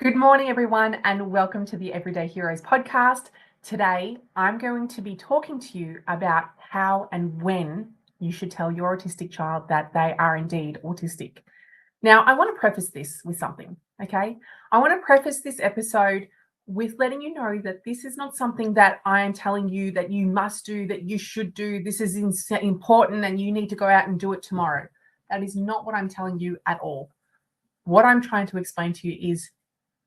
Good morning, everyone, and welcome to the Everyday Heroes podcast. Today, I'm going to be talking to you about how and when you should tell your autistic child that they are indeed autistic. Now, I want to preface this with something, okay? I want to preface this episode with letting you know that this is not something that I am telling you that you must do, that you should do. This is important and you need to go out and do it tomorrow. That is not what I'm telling you at all. What I'm trying to explain to you is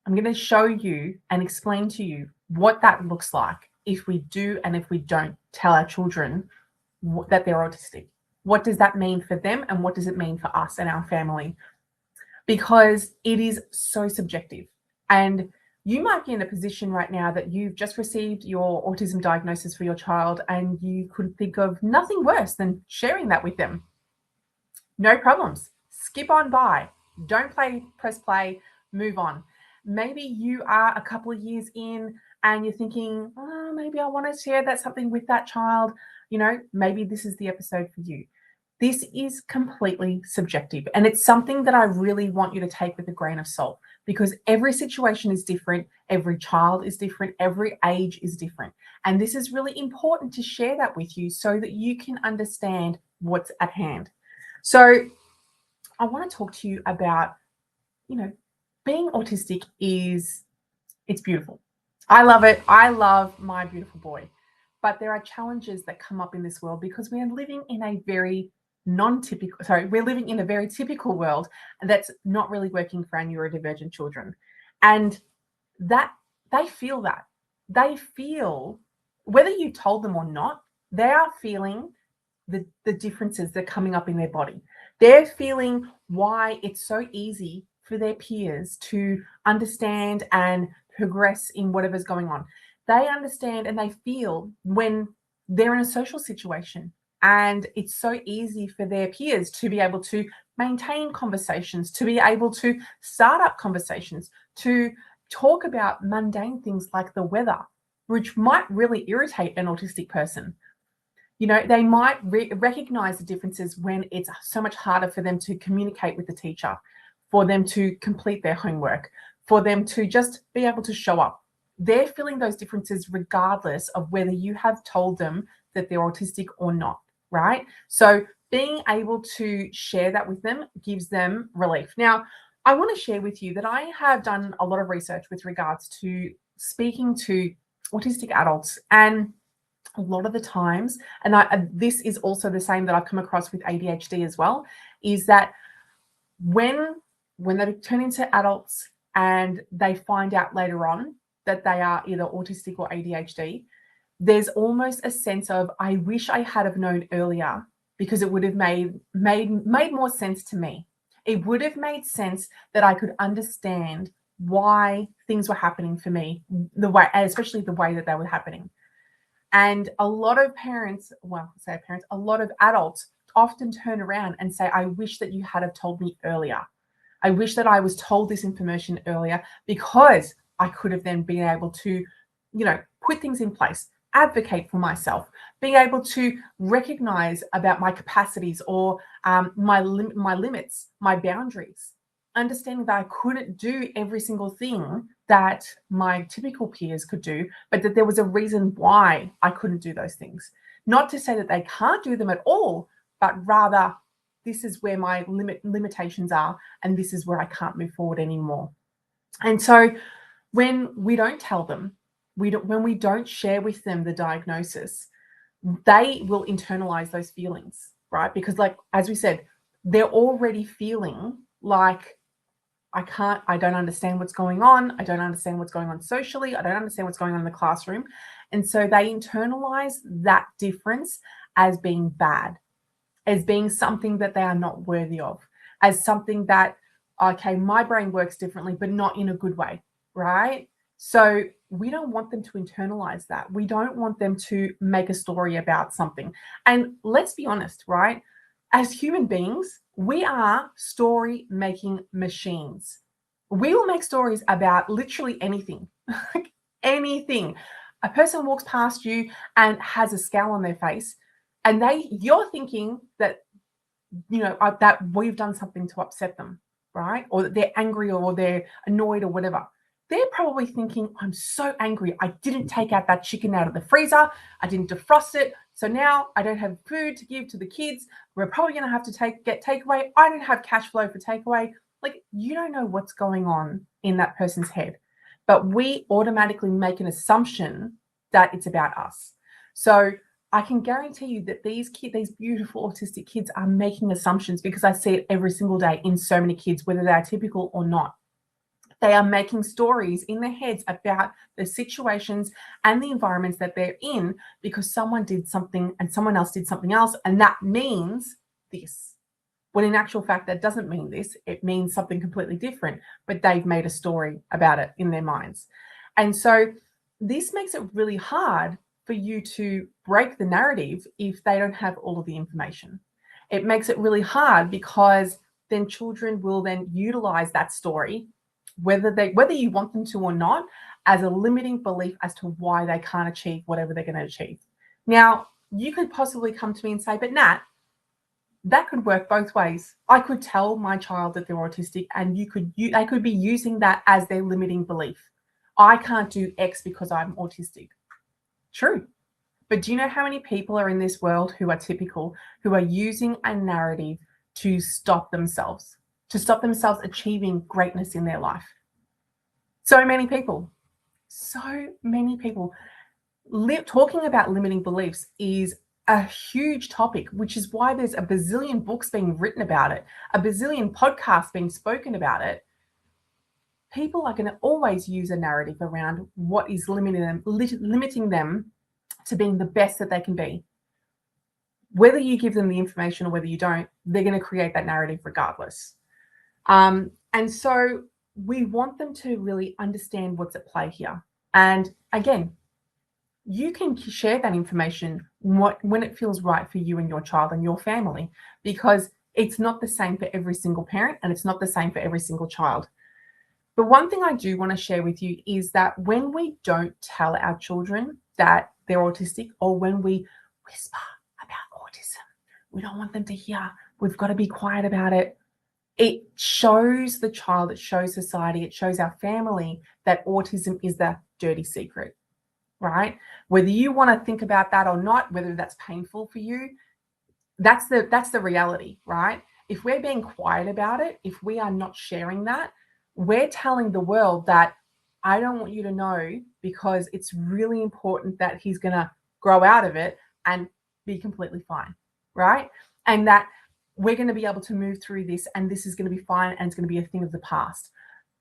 I'm going to show you and explain to you what that looks like if we do and if we don't tell our children that they're autistic. What does that mean for them and what does it mean for us and our family? Because it is so subjective. And you might be in a position right now that you've just received your autism diagnosis for your child and you could think of nothing worse than sharing that with them. No problems. Skip on by. Don't press play, move on. Maybe you are a couple of years in and you're thinking, oh, maybe I want to share something with that child. Maybe this is the episode for you. This is completely subjective. And it's something that I really want you to take with a grain of salt because every situation is different. Every child is different. Every age is different. And this is really important to share that with you so that you can understand what's at hand. So I want to talk to you about, being autistic it's beautiful. I love it. I love my beautiful boy. But there are challenges that come up in this world because we are living in a very we're living in a very typical world that's not really working for our neurodivergent children. And that they feel that. They feel, whether you told them or not, they are feeling the differences that are coming up in their body. They're feeling why it's so easy for their peers to understand and progress in whatever's going on. They understand and they feel when they're in a social situation and it's so easy for their peers to be able to maintain conversations, to be able to start up conversations, to talk about mundane things like the weather, which might really irritate an autistic person. They might recognize the differences when it's so much harder for them to communicate with the teacher, for them to complete their homework, for them to just be able to show up. They're feeling those differences regardless of whether you have told them that they're autistic or not, right? So being able to share that with them gives them relief. Now, I want to share with you that I have done a lot of research with regards to speaking to autistic adults, and a lot of the times, and this is also the same that I've come across with ADHD as well, is that when they turn into adults and they find out later on that they are either autistic or ADHD, there's almost a sense of, I wish I had have known earlier because it would have made more sense to me. It would have made sense that I could understand why things were happening for me, especially the way that they were happening. And a lot of a lot of adults often turn around and say, I wish that you had have told me earlier. I wish that I was told this information earlier because I could have then been able to, put things in place, advocate for myself, being able to recognize about my capacities or my limits, my boundaries, understanding that I couldn't do every single thing that my typical peers could do, but that there was a reason why I couldn't do those things. Not to say that they can't do them at all, but rather this is where my limitations are and this is where I can't move forward anymore. And so when we don't tell them, when we don't share with them the diagnosis, they will internalize those feelings, right? Because as we said, they're already feeling like, I don't understand what's going on. I don't understand what's going on socially. I don't understand what's going on in the classroom. And so they internalize that difference as being bad, as being something that they are not worthy of, as something that, okay, my brain works differently, but not in a good way, right? So we don't want them to internalize that. We don't want them to make a story about something. And let's be honest, right? As human beings, we are story-making machines. We will make stories about literally anything, anything. A person walks past you and has a scowl on their face, and you're thinking that, that we've done something to upset them, right? Or that they're angry or they're annoyed or whatever. they're probably thinking, I'm so angry. I didn't take out that chicken out of the freezer. I didn't defrost it. So now I don't have food to give to the kids. We're probably going to have to get takeaway. I don't have cash flow for takeaway. Like, you don't know what's going on in that person's head, but we automatically make an assumption that it's about us. So I can guarantee you that these beautiful autistic kids are making assumptions, because I see it every single day in so many kids, whether they are typical or not. They are making stories in their heads about the situations and the environments that they're in, because someone did something and someone else did something else, and that means this. When in actual fact, that doesn't mean this. It means something completely different, but they've made a story about it in their minds. And so this makes it really hard for you to break the narrative if they don't have all of the information. It makes it really hard, because then children will then utilize that story, whether you want them to or not, as a limiting belief as to why they can't achieve whatever they're going to achieve. Now, you could possibly come to me and say, but Nat, that could work both ways. I could tell my child that they're autistic, and they could be using that as their limiting belief. I can't do X because I'm autistic. True. But do you know how many people are in this world who are typical, who are using a narrative to stop themselves achieving greatness in their life? So many people. Talking about limiting beliefs is a huge topic, which is why there's a bazillion books being written about it, a bazillion podcasts being spoken about it. People are going to always use a narrative around what is limiting them to being the best that they can be. Whether you give them the information or whether you don't, they're going to create that narrative regardless. And so we want them to really understand what's at play here. And again, you can share that information when it feels right for you and your child and your family, because it's not the same for every single parent, and it's not the same for every single child. But one thing I do want to share with you is that when we don't tell our children that they're autistic, or when we whisper about autism, we don't want them to hear, we've got to be quiet about it. It shows the child, it shows society, it shows our family that autism is the dirty secret, right? Whether you want to think about that or not, whether that's painful for you, that's the reality, right? If we're being quiet about it, if we are not sharing that, we're telling the world that I don't want you to know, because it's really important that he's going to grow out of it and be completely fine, right? And that we're going to be able to move through this, and this is going to be fine, and it's going to be a thing of the past.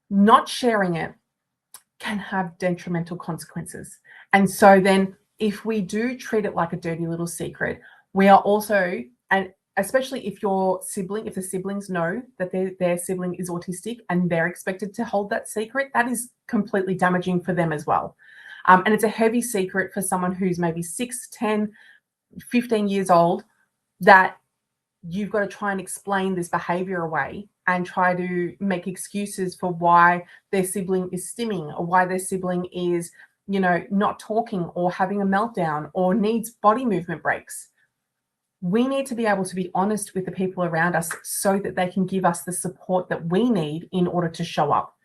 Not sharing it can have detrimental consequences. And so then if we do treat it like a dirty little secret, we are also, and especially if the siblings know that their sibling is autistic and they're expected to hold that secret, that is completely damaging for them as well. And it's a heavy secret for someone who's maybe 6, 10, 15 years old, that you've got to try and explain this behavior away and try to make excuses for why their sibling is stimming, or why their sibling is, not talking or having a meltdown or needs body movement breaks. We need to be able to be honest with the people around us so that they can give us the support that we need in order to show up.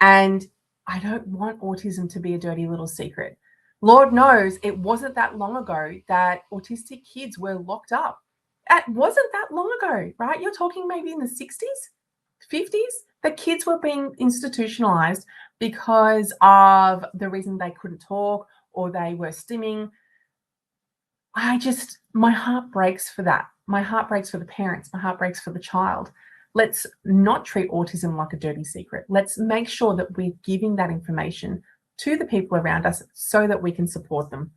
And I don't want autism to be a dirty little secret. Lord knows it wasn't that long ago that autistic kids were locked up. It wasn't that long ago, right? You're talking maybe in the 60s, 50s. The kids were being institutionalized because of the reason they couldn't talk or they were stimming. My heart breaks for that. My heart breaks for the parents. My heart breaks for the child. Let's not treat autism like a dirty secret. Let's make sure that we're giving that information to the people around us so that we can support them.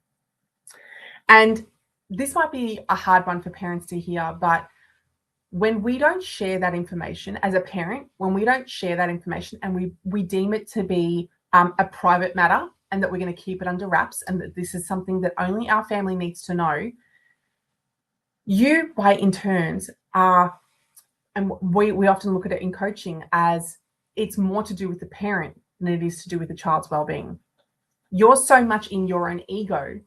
And this might be a hard one for parents to hear, but when we don't share that information as a parent, when we don't share that information and we deem it to be a private matter, and that we're going to keep it under wraps, and that this is something that only our family needs to know, you, by in turns, are, and we often look at it in coaching as it's more to do with the parent than it is to do with the child's well-being. You're so much in your own ego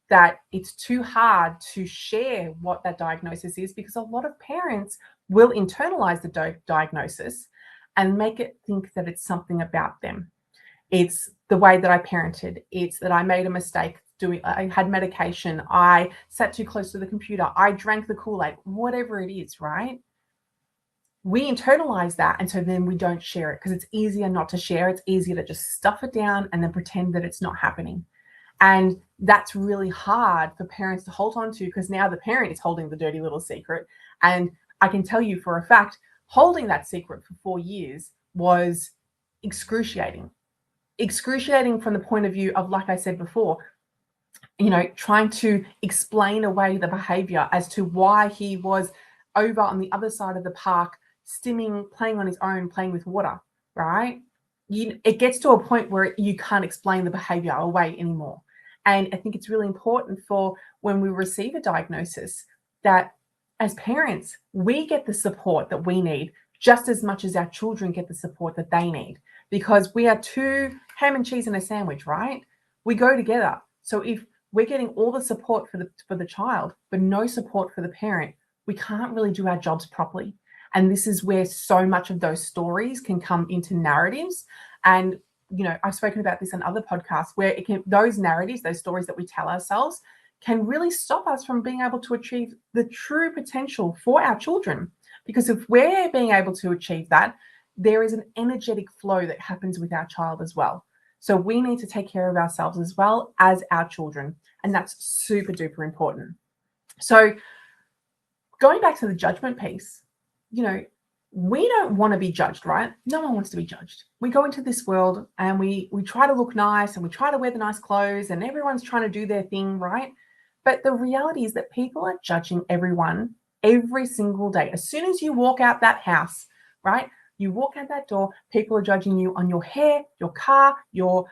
that it's too hard to share what that diagnosis is, because a lot of parents will internalize the diagnosis and make it think that it's something about them. It's the way that I parented. It's that I made a mistake I had medication. I sat too close to the computer. I drank the Kool-Aid, whatever it is, right? We internalize that. And so then we don't share it because it's easier not to share. It's easier to just stuff it down and then pretend that it's not happening. And that's really hard for parents to hold on to because now the parent is holding the dirty little secret. And I can tell you for a fact, holding that secret for 4 years was excruciating. Excruciating from the point of view of, like I said before, trying to explain away the behavior as to why he was over on the other side of the park, stimming, playing on his own, playing with water, right? It gets to a point where you can't explain the behavior away anymore. And I think it's really important for when we receive a diagnosis that as parents, we get the support that we need just as much as our children get the support that they need, because we are two ham and cheese in a sandwich, right? We go together. So if we're getting all the support for the child, but no support for the parent, we can't really do our jobs properly. And this is where so much of those stories can come into narratives. And, I've spoken about this on other podcasts where those narratives, those stories that we tell ourselves can really stop us from being able to achieve the true potential for our children. Because if we're being able to achieve that, there is an energetic flow that happens with our child as well. So we need to take care of ourselves as well as our children. And that's super duper important. So going back to the judgment piece, we don't want to be judged, right? No one wants to be judged. We go into this world and we try to look nice and we try to wear the nice clothes and everyone's trying to do their thing, right? But the reality is that people are judging everyone every single day. As soon as you walk out that house, right? You walk out that door, people are judging you on your hair, your car, your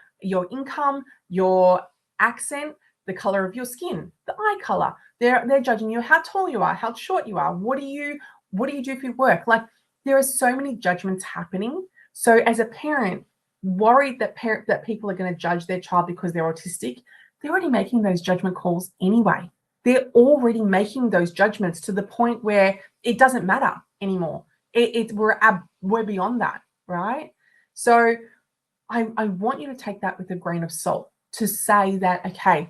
income, your accent, the color of your skin, the eye color. They're judging you how tall you are, how short you are. What do you do for work? Like, there are so many judgments happening. So as a parent, worried that people are going to judge their child because they're autistic, they're already making those judgment calls anyway. They're already making those judgments to the point where it doesn't matter anymore. We're beyond that, right? So I want you to take that with a grain of salt to say that, okay,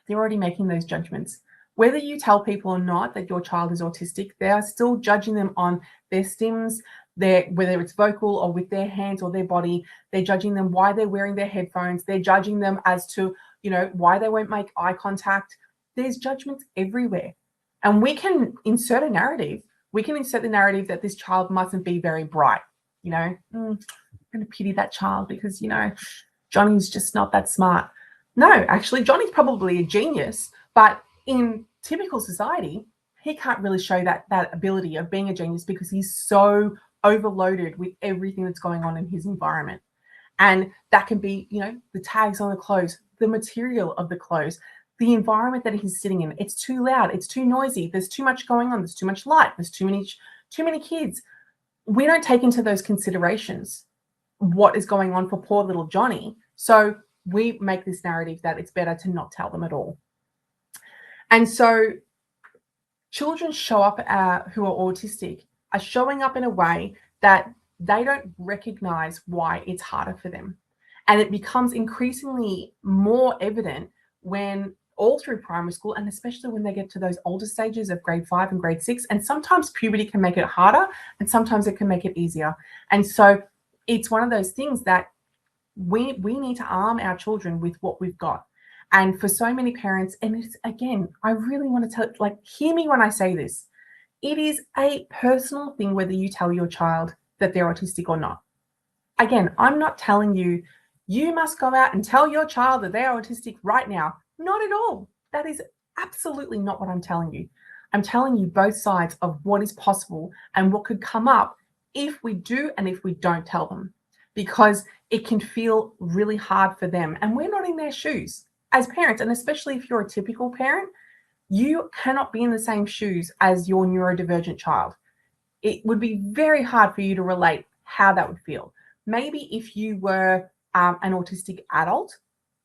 they're already making those judgments. Whether you tell people or not that your child is autistic, they are still judging them on their stims, whether it's vocal or with their hands or their body. They're judging them why they're wearing their headphones. They're judging them as to, why they won't make eye contact. There's judgments everywhere. And we can insert a narrative. We can insert the narrative that this child mustn't be very bright. I'm going to pity that child because, Johnny's just not that smart. No, actually, Johnny's probably a genius, but in typical society, he can't really show that ability of being a genius because he's so overloaded with everything that's going on in his environment. And that can be, the tags on the clothes, the material of the clothes, the environment that he's sitting in. It's too loud. It's too noisy. There's too much going on. There's too much light. There's too many kids. We don't take into those considerations what is going on for poor little Johnny. So we make this narrative that it's better to not tell them at all. And so children show up who are autistic are showing up in a way that they don't recognize why it's harder for them. And it becomes increasingly more evident when all through primary school, and especially when they get to those older stages of grade 5 and grade 6. And sometimes puberty can make it harder and sometimes it can make it easier. And so it's one of those things that we need to arm our children with what we've got. And for so many parents, and it's, again, I really want to tell, hear me when I say this. It is a personal thing whether you tell your child that they're autistic or not. Again, I'm not telling you, you must go out and tell your child that they're autistic right now. Not at all. That is absolutely not what I'm telling you. I'm telling you both sides of what is possible and what could come up if we do and if we don't tell them, because it can feel really hard for them. And we're not in their shoes as parents, and especially if you're a typical parent, you cannot be in the same shoes as your neurodivergent child. It would be very hard for you to relate how that would feel. Maybe if you were an autistic adult,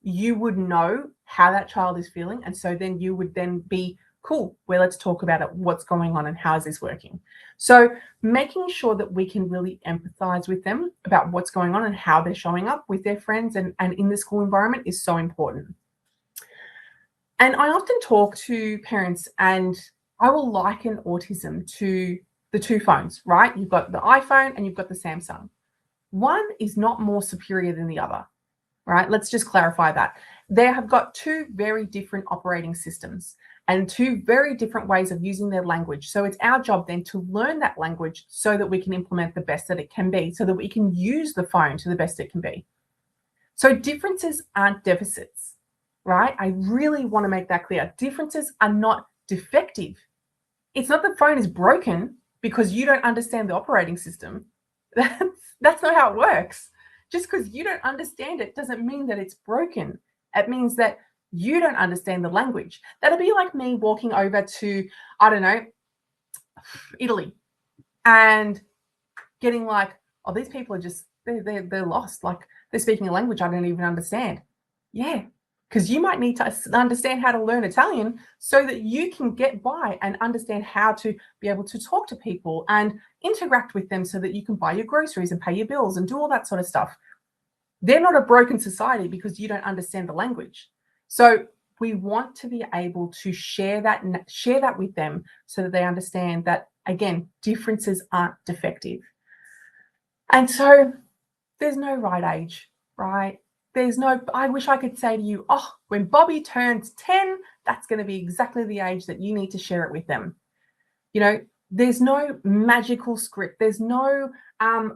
you would know how that child is feeling. And so then you would then be Cool. Well, let's talk about it. What's going on and how is this working? So making sure that we can really empathize with them about what's going on and how they're showing up with their friends and in the school environment is so important. And I often talk to parents and I will liken autism to the two phones, right? You've got the iPhone and you've got the Samsung. One is not more superior than the other, right? Let's just clarify that. They have got two very different operating systems and two very different ways of using their language. So it's our job then to learn that language so that we can implement the best that it can be, so that we can use the phone to the best it can be. So differences aren't deficits, right? I really want to make that clear. Differences are not defective. It's not the phone is broken because you don't understand the operating system. That's not how it works. Just because you don't understand it doesn't mean that it's broken. It means that you don't understand the language. That'd be like me walking over to, I don't know, Italy and getting like, oh, these people are just, they're lost. Like they're speaking a language I don't even understand. Yeah, because you might need to understand how to learn Italian so that you can get by and understand how to be able to talk to people and interact with them so that you can buy your groceries and pay your bills and do all that sort of stuff. They're not a broken society because you don't understand the language. So we want to be able to share that with them so that they understand that, again, differences aren't defective. And so there's no right age, right? I wish I could say to you, oh, when Bobby turns 10, that's going to be exactly the age that you need to share it with them. You know, there's no magical script. There's no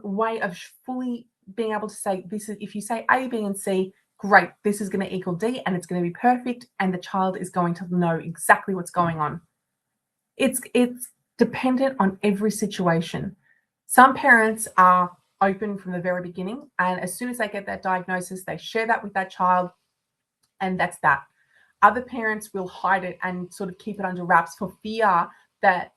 way of fully being able to say, this is, if you say A, B, and C, great, this is going to equal D and it's going to be perfect. And the child is going to know exactly what's going on. It's dependent on every situation. Some parents are open from the very beginning, and as soon as they get that diagnosis, they share that with that child, and that's that. Other parents will hide it and sort of keep it under wraps for fear that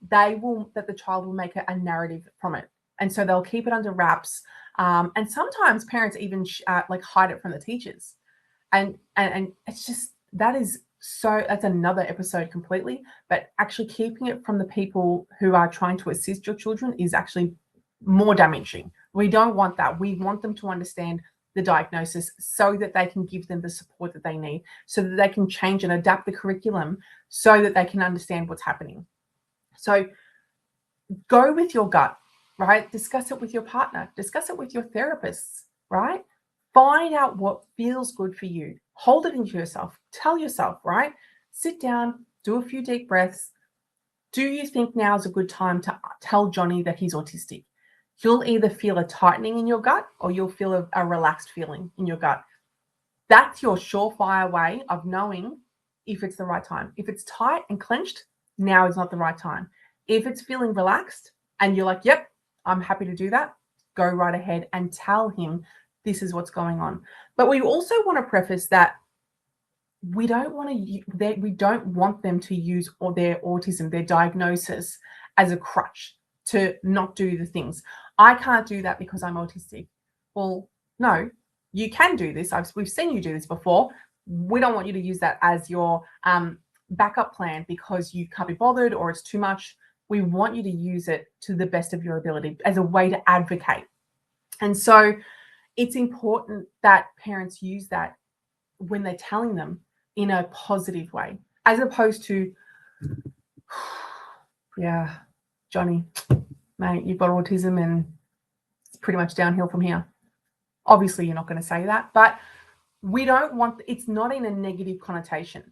the child will make a narrative from it, and so they'll keep it under wraps. And sometimes parents even like hide it from the teachers, and it's just that's another episode completely. But actually keeping it from the people who are trying to assist your children is actually more damaging. We don't want that. We want them to understand the diagnosis so that they can give them the support that they need, so that they can change and adapt the curriculum so that they can understand what's happening. So go with your gut, right? Discuss it with your partner, discuss it with your therapists, right? Find out what feels good for you. Hold it into yourself. Tell yourself, right? Sit down, do a few deep breaths. Do you think now is a good time to tell Johnny that he's autistic? You'll either feel a tightening in your gut or you'll feel a relaxed feeling in your gut. That's your surefire way of knowing if it's the right time. If it's tight and clenched, now is not the right time. If it's feeling relaxed and you're like, yep, I'm happy to do that, go right ahead and tell him this is what's going on. But we also want to preface that we don't want them to use their autism, their diagnosis, as a crutch to not do the things. I can't do that because I'm autistic. Well, no, you can do this. We've seen you do this before. We don't want you to use that as your backup plan because you can't be bothered or it's too much. We want you to use it to the best of your ability as a way to advocate. And so it's important that parents use that when they're telling them in a positive way, as opposed to, yeah, Johnny, mate, you've got autism and it's pretty much downhill from here. Obviously, you're not going to say that, but we don't want, it's not in a negative connotation,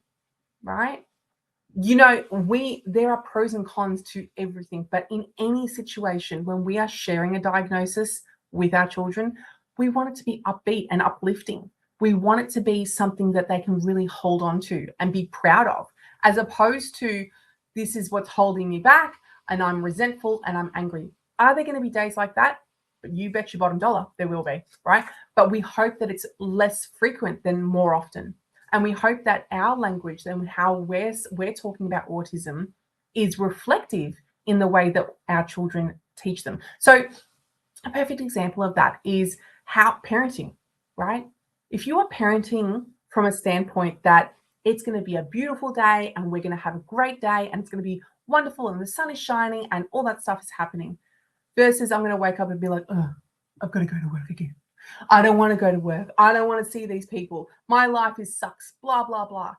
right? You know, there are pros and cons to everything, but in any situation, when we are sharing a diagnosis with our children, we want it to be upbeat and uplifting. We want it to be something that they can really hold on to and be proud of, as opposed to, this is what's holding me back and I'm resentful and I'm angry. Are there going to be days like that? But you bet your bottom dollar there will be, right? But we hope that it's less frequent than more often. And we hope that our language and how we're talking about autism is reflective in the way that our children teach them. So a perfect example of that is how parenting, right? If you are parenting from a standpoint that it's going to be a beautiful day and we're going to have a great day and it's going to be wonderful and the sun is shining and all that stuff is happening. Versus I'm going to wake up and be like, oh, I've got to go to work again. I don't want to go to work. I don't want to see these people. My life sucks, blah, blah, blah.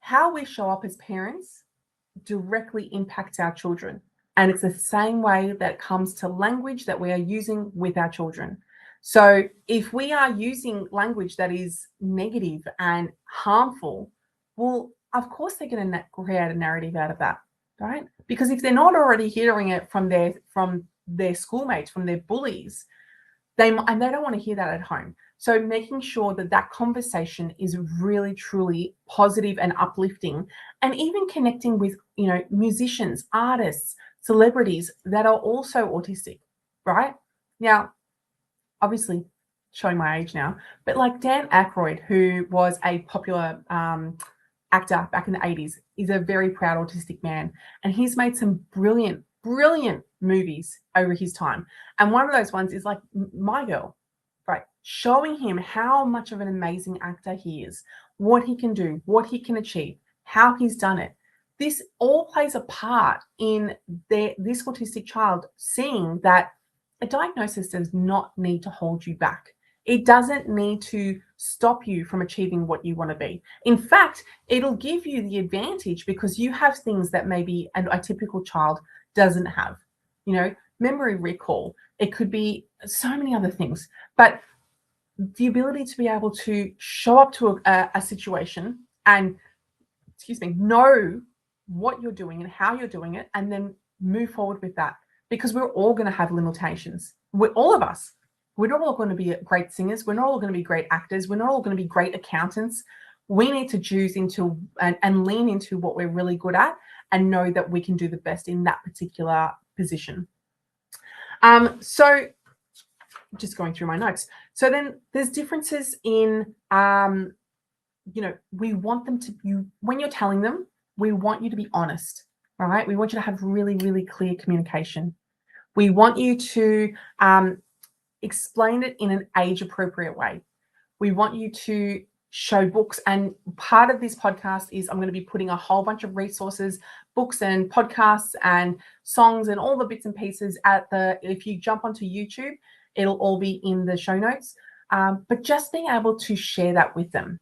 How we show up as parents directly impacts our children. And it's the same way that comes to language that we are using with our children. So if we are using language that is negative and harmful, well, of course they're going to create a narrative out of that, right? Because if they're not already hearing it from their schoolmates, from their bullies, they don't want to hear that at home. So making sure that that conversation is really, truly positive and uplifting, and even connecting with, musicians, artists, celebrities that are also autistic, right? Now, obviously showing my age now, but like Dan Aykroyd, who was a popular actor back in the 80s, is a very proud autistic man. And he's made some brilliant, brilliant movies over his time. And one of those ones is like My Girl, right? Showing him how much of an amazing actor he is, what he can do, what he can achieve, how he's done it. This all plays a part in this autistic child seeing that a diagnosis does not need to hold you back. It doesn't need to stop you from achieving what you want to be. In fact, it'll give you the advantage because you have things that maybe a typical child doesn't have. Memory recall. It could be so many other things. But the ability to be able to show up to a situation and, know what you're doing and how you're doing it, and then move forward with that. Because we're all going to have limitations. All of us. We're not all going to be great singers. We're not all going to be great actors. We're not all going to be great accountants. We need to choose into and lean into what we're really good at and know that we can do the best in that particular position. So just going through my notes. So then there's differences in, we want them to, when you're telling them, we want you to be honest, right? We want you to have really, really clear communication. We want you to explain it in an age-appropriate way. We want you to show books. And part of this podcast is I'm going to be putting a whole bunch of resources, books and podcasts and songs and all the bits and pieces if you jump onto YouTube, it'll all be in the show notes. But just being able to share that with them,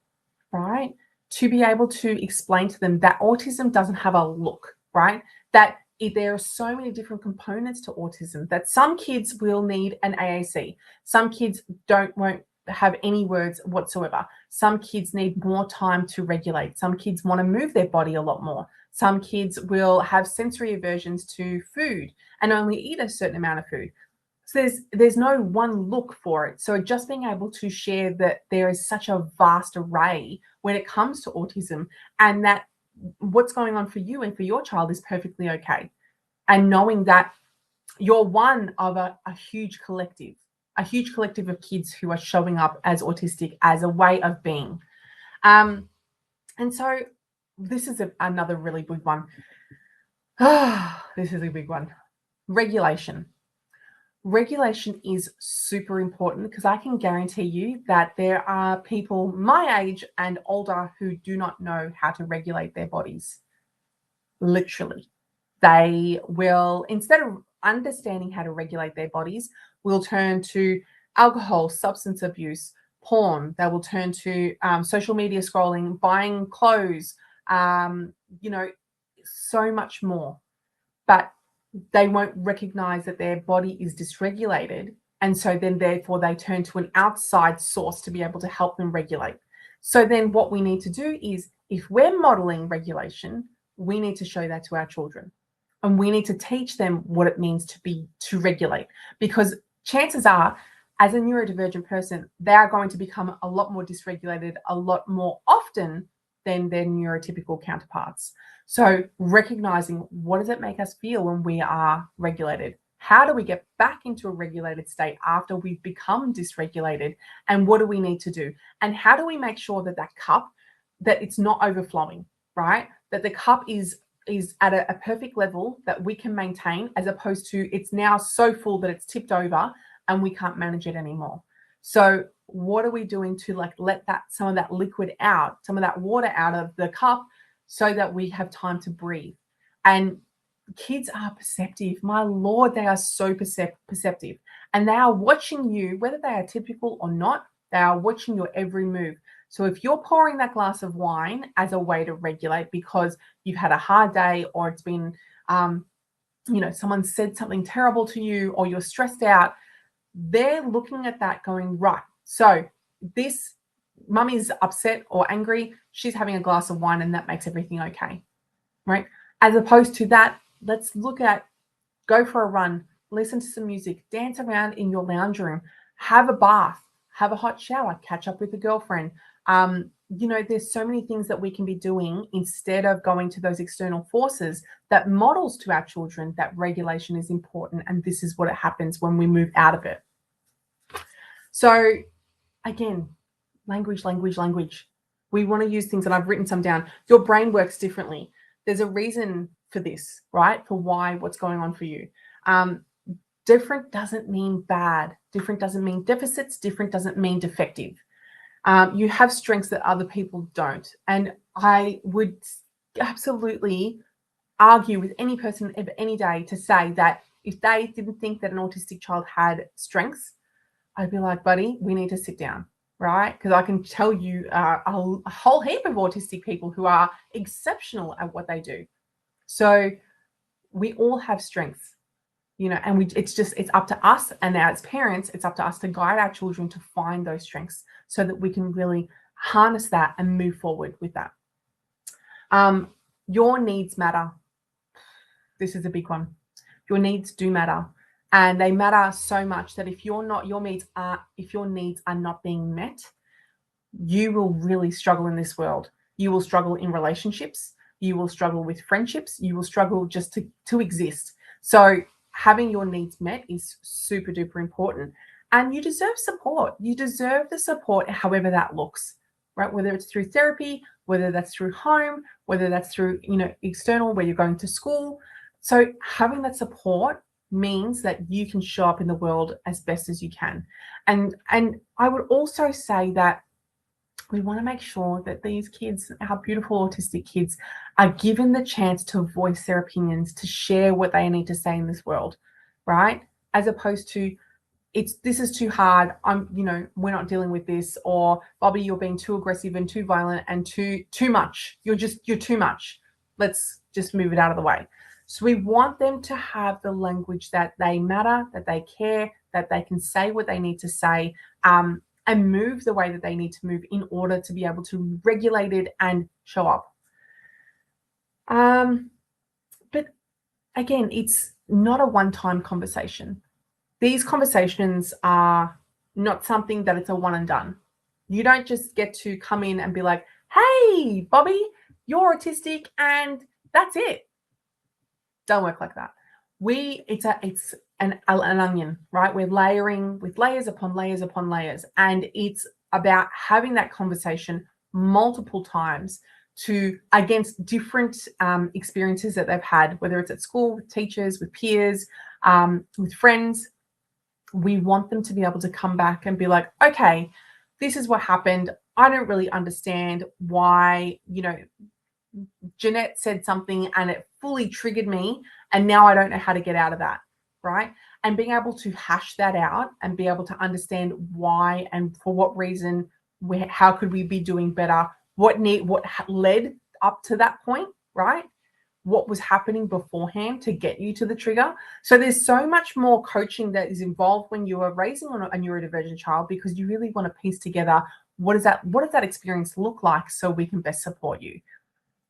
right? To be able to explain to them that autism doesn't have a look, right? That there are so many different components to autism, that some kids will need an AAC. Some kids won't have any words whatsoever. Some kids need more time to regulate. Some kids want to move their body a lot more. Some kids will have sensory aversions to food and only eat a certain amount of food. So there's no one look for it. So just being able to share that there is such a vast array when it comes to autism, and that what's going on for you and for your child is perfectly okay. And knowing that you're one of a huge collective of kids who are showing up as autistic as a way of being. And so this is another really big one. This is a big one. Regulation. Regulation is super important because I can guarantee you that there are people my age and older who do not know how to regulate their bodies. Literally. They will, instead of understanding how to regulate their bodies, will turn to alcohol, substance abuse, porn. They will turn to social media scrolling, buying clothes, so much more. But they won't recognize that their body is dysregulated. And so then therefore they turn to an outside source to be able to help them regulate. So then what we need to do is, if we're modeling regulation, we need to show that to our children. And we need to teach them what it means to regulate, because chances are, as a neurodivergent person, they are going to become a lot more dysregulated a lot more often than their neurotypical counterparts. So recognizing, what does it make us feel when we are regulated? How do we get back into a regulated state after we've become dysregulated? And what do we need to do? And how do we make sure that cup, that it's not overflowing, right? That the cup is at a perfect level that we can maintain, as opposed to it's now so full that it's tipped over and we can't manage it anymore. So What are we doing to like let that some of that liquid out, some of that water out of the cup so that we have time to breathe? And kids are perceptive. My Lord, they are so perceptive. And they are watching you, whether they are typical or not, they are watching your every move. So if you're pouring that glass of wine as a way to regulate because you've had a hard day, or it's been, someone said something terrible to you, or you're stressed out, they're looking at that going, right, so this mummy's upset or angry, she's having a glass of wine and that makes everything okay, right? As opposed to that, let's look at, go for a run, listen to some music, dance around in your lounge room, have a bath, have a hot shower, catch up with a girlfriend. There's so many things that we can be doing instead of going to those external forces that models to our children that regulation is important. And this is what happens when we move out of it. So again, language. We want to use things, and I've written some down. Your brain works differently. There's a reason for this, right? For what's going on for you. Different doesn't mean bad. Different doesn't mean deficits. Different doesn't mean defective. You have strengths that other people don't. And I would absolutely argue with any person of any day to say that if they didn't think that an autistic child had strengths, I'd be like, buddy, we need to sit down, right? Because I can tell you a whole heap of autistic people who are exceptional at what they do. So we all have strengths, and it's up to us, and now as parents, it's up to us to guide our children to find those strengths so that we can really harness that and move forward with that. Your needs matter. This is a big one. Your needs do matter. And they matter so much that if your needs are not being met, you will really struggle in this world. You will struggle in relationships. You will struggle with friendships. You will struggle just to exist. So having your needs met is super duper important. And you deserve support. You deserve the support, however that looks, right? Whether it's through therapy, whether that's through home, whether that's through, external, where you're going to school. So having that support means that you can show up in the world as best as you can. And I would also say that we want to make sure that these kids, our beautiful autistic kids, are given the chance to voice their opinions, to share what they need to say in this world, right? As opposed to, this is too hard, we're not dealing with this, or Bobby, you're being too aggressive and too violent and too much. You're too much. Let's just move it out of the way. So we want them to have the language that they matter, that they care, that they can say what they need to say, and move the way that they need to move in order to be able to regulate it and show up. But again, it's not a one-time conversation. These conversations are not something that it's a one and done. You don't just get to come in and be like, hey, Bobby, you're autistic, and that's it. Don't work like that. It's an onion, right? We're layering with layers upon layers upon layers. And it's about having that conversation multiple times against different experiences that they've had, whether it's at school, with teachers, with peers, with friends. We want them to be able to come back and be like, okay, this is what happened. I don't really understand why, Jeanette said something and it fully triggered me, and now I don't know how to get out of that, right? And being able to hash that out and be able to understand why and for what reason, how could we be doing better, what led up to that point, right? What was happening beforehand to get you to the trigger. So there's so much more coaching that is involved when you are raising a neurodivergent child, because you really want to piece together what does that experience look like so we can best support you.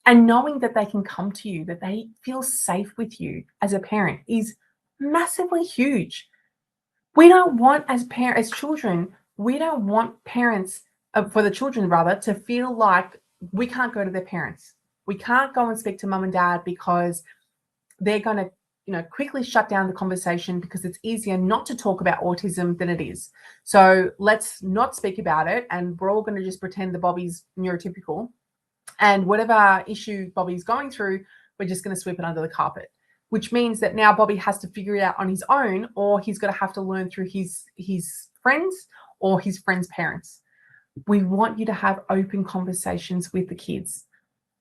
And knowing that they can come to you, that they feel safe with you as a parent, is massively huge. We don't want, as children, we don't want parents, for the children rather, to feel like we can't go to their parents. We can't go and speak to mum and dad because they're going to, quickly shut down the conversation, because it's easier not to talk about autism than it is. So let's not speak about it, and we're all going to just pretend that Bobby's neurotypical. And whatever issue Bobby's going through, we're just going to sweep it under the carpet, which means that now Bobby has to figure it out on his own, or he's going to have to learn through his friends, or his friends' parents. We want you to have open conversations with the kids.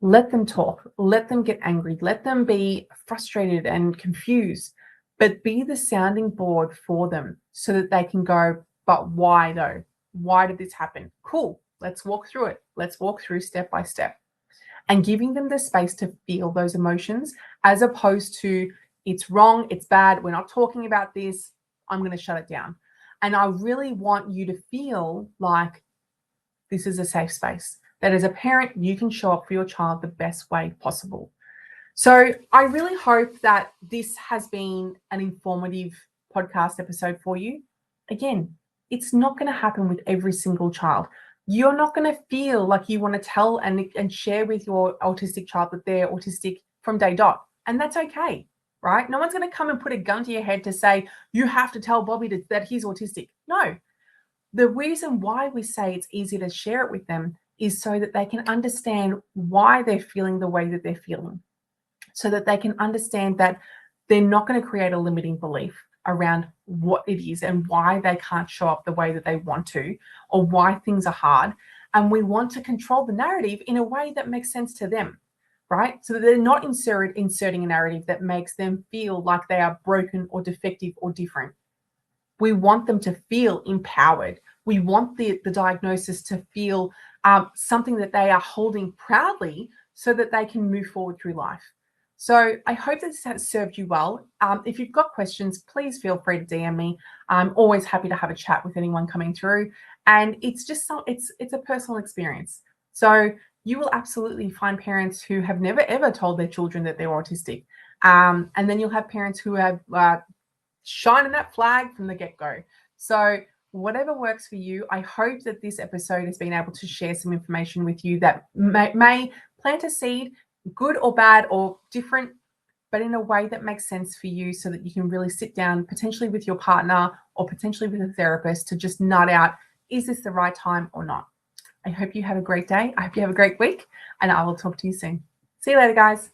Let them talk, let them get angry, let them be frustrated and confused, but be the sounding board for them so that they can go, but why though? Why did this happen? Cool, let's walk through it. Let's walk through step by step. And giving them the space to feel those emotions as opposed to it's wrong, it's bad, we're not talking about this, I'm going to shut it down. And I really want you to feel like this is a safe space, that as a parent, you can show up for your child the best way possible. So I really hope that this has been an informative podcast episode for you. Again, it's not going to happen with every single child. You're not going to feel like you want to tell and share with your autistic child that they're autistic from day dot. And that's okay, right? No one's going to come and put a gun to your head to say, you have to tell Bobby that he's autistic. No. The reason why we say it's easy to share it with them is so that they can understand why they're feeling the way that they're feeling, so that they can understand that they're not going to create a limiting belief around what it is and why they can't show up the way that they want to, or why things are hard. And we want to control the narrative in a way that makes sense to them, right? So that they're not inserting a narrative that makes them feel like they are broken or defective or different. We want them to feel empowered. We want the diagnosis to feel something that they are holding proudly so that they can move forward through life. So I hope this has served you well. If you've got questions, please feel free to DM me. I'm always happy to have a chat with anyone coming through. And it's just it's a personal experience. So you will absolutely find parents who have never ever told their children that they're autistic. And then you'll have parents who have shining that flag from the get-go. So whatever works for you, I hope that this episode has been able to share some information with you that may plant a seed, good or bad or different, but in a way that makes sense for you so that you can really sit down potentially with your partner or potentially with a therapist to just nut out, is this the right time or not? I hope you have a great day. I hope you have a great week, and I will talk to you soon. See you later, guys.